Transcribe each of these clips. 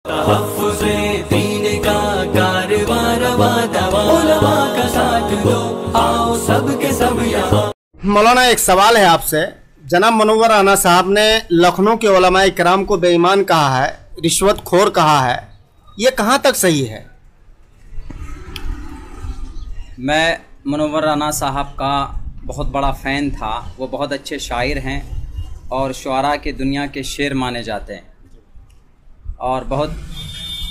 दीन का कारवां रवा दवा, उलमा का साथ दो, आओ सबके सब यहाँ। मौलाना, एक सवाल है आपसे। जनाब मुनव्वर राना साहब ने लखनऊ के उलमाए किराम को बेईमान कहा है, रिश्वतखोर कहा है, ये कहाँ तक सही है? मैं मुनव्वर राना साहब का बहुत बड़ा फ़ैन था। वो बहुत अच्छे शायर हैं और शुआरा के दुनिया के शेर माने जाते हैं और बहुत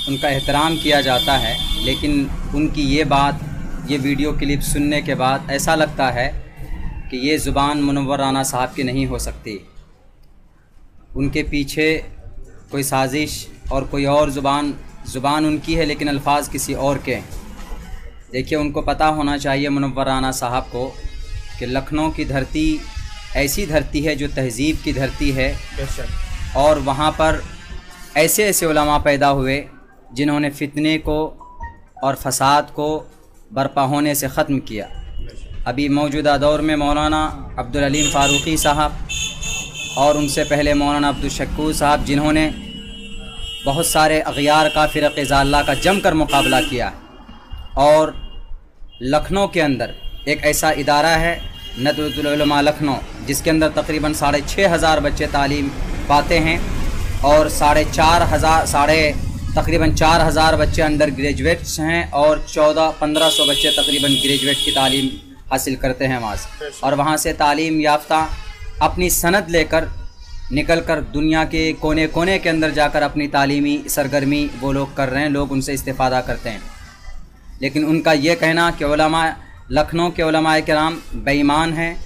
उनका एहतराम किया जाता है। लेकिन उनकी ये बात, ये वीडियो क्लिप सुनने के बाद ऐसा लगता है कि ये ज़ुबान मुनव्वर राना साहब की नहीं हो सकती। उनके पीछे कोई साजिश और कोई और ज़ुबान उनकी है, लेकिन अल्फाज किसी और के हैं। देखिए, उनको पता होना चाहिए मुनव्वर राना साहब को कि लखनऊ की धरती ऐसी धरती है जो तहज़ीब की धरती है और वहाँ पर ऐसे ऐसे उलमा पैदा हुए जिन्होंने फितने को और फसाद को बर्पा होने से ख़त्म किया। अभी मौजूदा दौर में मौलाना अब्दुल अलीम फ़ारूक़ी साहब और उनसे पहले मौलाना अब्दुल शक्कूर साहब, जिन्होंने बहुत सारे अग़यार का फ़िरक़ ज़ाल्ला का जमकर मुकाबला किया। और लखनऊ के अंदर एक ऐसा इदारा है नदवतुल उलमा लखनऊ, जिसके अंदर तकरीबन 6,500 बच्चे तालीम पाते हैं और तकरीबन 4,000 बच्चे अंडर ग्रेजुएट्स हैं और 1400-1500 बच्चे तकरीबन ग्रेजुएट की तालीम हासिल करते हैं वहाँ से। और वहाँ से तालीम याफ्ता अपनी सनद लेकर निकल कर दुनिया के कोने कोने के अंदर जाकर अपनी तालीमी सरगर्मी वो लोग कर रहे हैं, लोग उनसे इस्तिफ़ादा करते हैं। लेकिन उनका ये कहना कि उलमा लखनऊ के उलमाए किराम बेईमान हैं,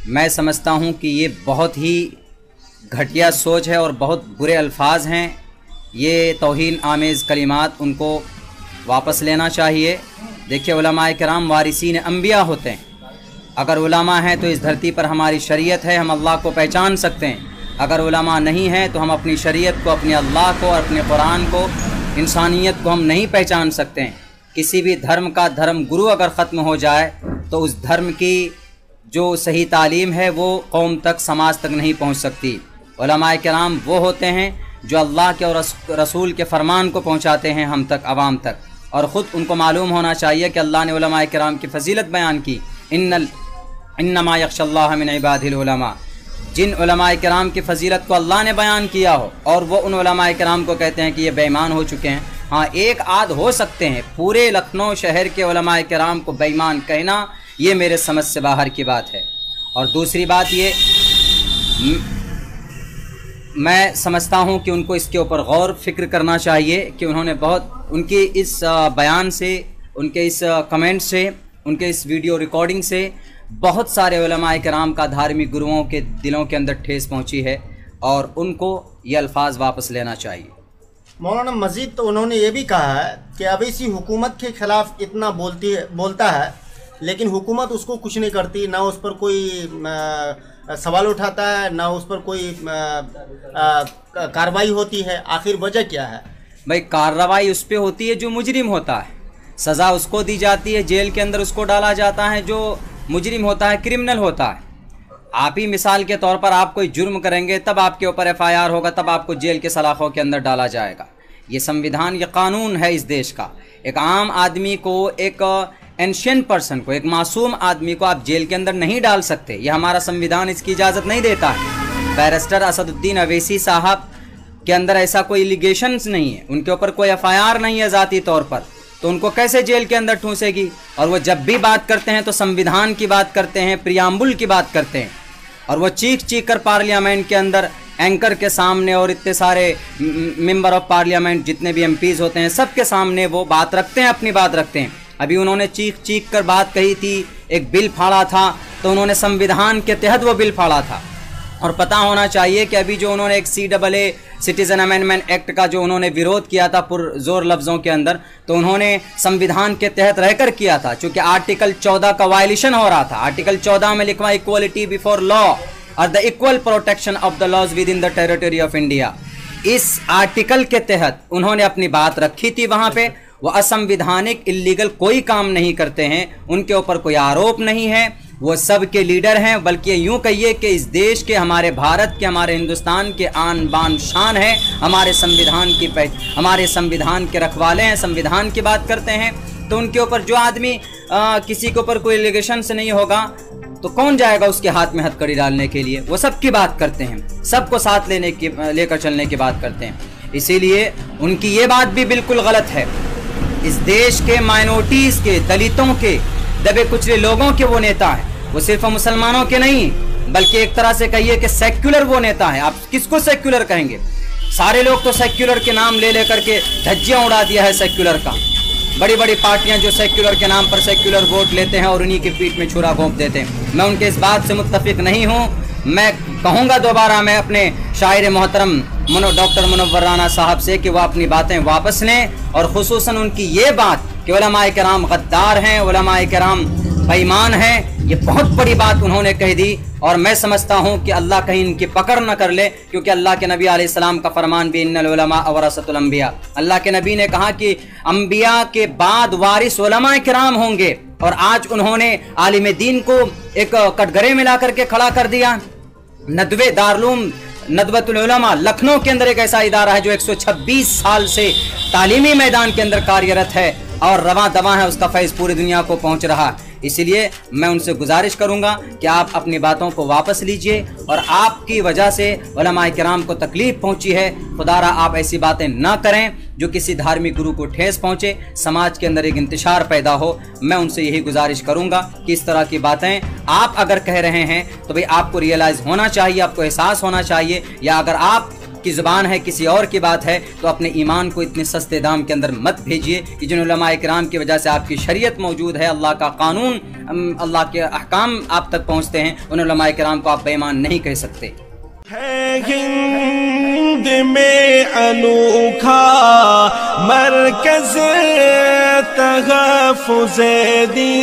मैं समझता हूँ कि ये बहुत ही घटिया सोच है और बहुत बुरे अल्फाज हैं। ये तौहीन आमेज़ कलिमात, उनको वापस लेना चाहिए। देखिए, उलमाए किराम वारिसीन अंबिया होते हैं। अगर उलमा हैं तो इस धरती पर हमारी शरीयत है, हम अल्लाह को पहचान सकते हैं। अगर उलमा नहीं हैं तो हम अपनी शरीयत को, अपने अल्लाह को और अपने कुरान को, इंसानियत को हम नहीं पहचान सकते हैं। किसी भी धर्म का धर्म गुरु अगर ख़त्म हो जाए तो उस धर्म की जो सही तालीम है वो कौम तक, समाज तक नहीं पहुंच सकती। उलमाए किराम वो होते हैं जो अल्लाह के और रसूल के फ़रमान को पहुंचाते हैं हम तक, आवाम तक। और ख़ुद उनको मालूम होना चाहिए कि अल्लाह ने उलमाए किराम की फ़जीलत बयान की, इन्नमा यख्शल्लाह मिन इबादिल उलमा। जिन उलमाए किराम की फ़जीलत को अल्लाह ने बयान किया हो और वो उन उलमाए किराम को कहते हैं कि ये बेईमान हो चुके हैं। हाँ, एक आध हो सकते हैं, पूरे लखनऊ शहर के उलमाए किराम को बेईमान कहना ये मेरे समझ से बाहर की बात है। और दूसरी बात ये, मैं समझता हूँ कि उनको इसके ऊपर गौर फिक्र करना चाहिए कि उन्होंने बहुत, उनके इस बयान से, उनके इस कमेंट से, उनके इस वीडियो रिकॉर्डिंग से बहुत सारे उलमाए किराम का, धार्मिक गुरुओं के दिलों के अंदर ठेस पहुँची है और उनको ये अल्फाज वापस लेना चाहिए। मौलाना, मजीद तो उन्होंने ये भी कहा है कि अब इसी हुकूमत के ख़िलाफ़ इतना बोलता है लेकिन हुकूमत उसको कुछ नहीं करती, ना उस पर कोई सवाल उठाता है, ना उस पर कोई कार्रवाई होती है। आखिर वजह क्या है? भाई, कार्रवाई उस पर होती है जो मुजरिम होता है, सज़ा उसको दी जाती है, जेल के अंदर उसको डाला जाता है जो मुजरिम होता है, क्रिमिनल होता है। आप ही मिसाल के तौर पर आप कोई जुर्म करेंगे तब आपके ऊपर FIR होगा, तब आपको जेल के सलाखों के अंदर डाला जाएगा। ये संविधान, ये कानून है इस देश का। एक आम आदमी को, एक एंशिएंट पर्सन को, एक मासूम आदमी को आप जेल के अंदर नहीं डाल सकते। ये हमारा संविधान इसकी इजाज़त नहीं देता है। बैरिस्टर असदुद्दीन अवैसी साहब के अंदर ऐसा कोई एलिगेशंस नहीं है, उनके ऊपर कोई FIR नहीं है ज़ाती तौर पर, तो उनको कैसे जेल के अंदर ठूंसेगी? और वो जब भी बात करते हैं तो संविधान की बात करते हैं, प्रियाम्बुल की बात करते हैं। और वो चीख चीख कर पार्लियामेंट के अंदर एंकर के सामने और इतने सारे मेंबर ऑफ पार्लियामेंट, जितने भी MPs होते हैं, सबके सामने वो बात रखते हैं, अपनी बात रखते हैं। अभी उन्होंने चीख चीख कर बात कही थी, एक बिल फाड़ा था, तो उन्होंने संविधान के तहत वो बिल फाड़ा था। और पता होना चाहिए कि अभी जो उन्होंने एक CAA सिटीज़न अमेंडमेंट एक्ट का जो उन्होंने विरोध किया था पुरजोर लफ्ज़ों के अंदर, तो उन्होंने संविधान के तहत रहकर किया था, चूँकि आर्टिकल 14 का वायलेशन हो रहा था। आर्टिकल 14 में लिखा इक्वलिटी बिफोर लॉ और the equal protection of the laws within the territory of India. इस आर्टिकल के तहत उन्होंने अपनी बात रखी थी वहाँ पे। वो असंविधानिक, इल्लीगल कोई काम नहीं करते हैं, उनके ऊपर कोई आरोप नहीं है। वो सब के लीडर हैं, बल्कि यूं कहिए कि इस देश के, हमारे भारत के, हमारे हिंदुस्तान के आन बान शान है, हमारे संविधान के रखवाले हैं, संविधान की बात करते हैं। तो उनके ऊपर जो आदमी किसी के ऊपर कोई एलिगेशन से नहीं होगा तो कौन जाएगा उसके हाथ में हथकड़ी डालने के लिए। वो सब की बात करते हैं, सबको साथ लेकर चलने की बात करते हैं। इसीलिए उनकी ये बात भी बिल्कुल गलत है। इस देश के माइनॉरिटीज के, दलितों के, दबे कुचले लोगों के वो नेता हैं। वो सिर्फ मुसलमानों के नहीं, बल्कि एक तरह से कहिए कि सेक्युलर वो नेता है। आप किसको सेक्युलर कहेंगे? सारे लोग तो सेक्युलर के नाम ले लेकर के धज्जियां उड़ा दिया है सेक्युलर का। बड़ी बड़ी पार्टियां जो सेक्युलर के नाम पर सेक्युलर वोट लेते हैं और उन्हीं के पीठ में छुरा घोंप देते हैं। मैं उनके इस बात से मुत्तफिक नहीं हूँ। मैं कहूँगा दोबारा, मैं अपने शायर मोहतरम डॉक्टर मुनव्वर राना साहब से कि वह अपनी बातें वापस लें, और खुसूसन उनकी ये बात कि उलमाए किराम गद्दार हैं, उलमाए किराम बेईमान हैं, ये बहुत बड़ी बात उन्होंने कह दी। और मैं समझता हूँ कि अल्लाह कहीं इनकी पकड़ न कर ले, क्योंकि अल्लाह के नबी अलैहिस्सलाम का फरमान भी इन्नल उलमा वरसतुल अंबिया, अल्लाह के नबी ने कहा कि अंबिया के बाद वारिस उलमाए किराम होंगे। और आज उन्होंने आलिम दीन को एक कटघरे में ला करके खड़ा कर दिया। नदवे दारुल नदवतुल उलमा लखनऊ के अंदर एक ऐसा इदारा है जो 126 साल से तालीमी मैदान के अंदर कार्यरत है और रवां दवा है, उसका फैज़ पूरी दुनिया को पहुंच रहा। इसीलिए मैं उनसे गुजारिश करूंगा कि आप अपनी बातों को वापस लीजिए, और आपकी वजह से उलमाए किराम को तकलीफ पहुंची है, खुदारा आप ऐसी बातें ना करें जो किसी धार्मिक गुरु को ठेस पहुंचे, समाज के अंदर एक इंतशार पैदा हो। मैं उनसे यही गुजारिश करूंगा कि इस तरह की बातें आप अगर कह रहे हैं तो भाई आपको रियलाइज होना चाहिए, आपको एहसास होना चाहिए, या अगर आप की ज़ुबान है किसी और की बात है तो अपने ईमान को इतने सस्ते दाम के अंदर मत भेजिए कि जिन उलमाए किराम की वजह से आपकी शरीयत मौजूद है, अल्लाह का कानून, अल्लाह के अहकाम आप तक पहुंचते हैं, उन उलमाए किराम को आप बेईमान नहीं कह सकते। है हिंद में अनोखा मरकज़ तहफ़्फ़ुज़ दी,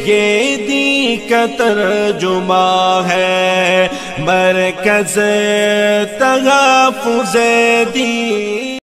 ये दी का तर्जुमा है मरकज़ तहफ़्फ़ुज़ दी।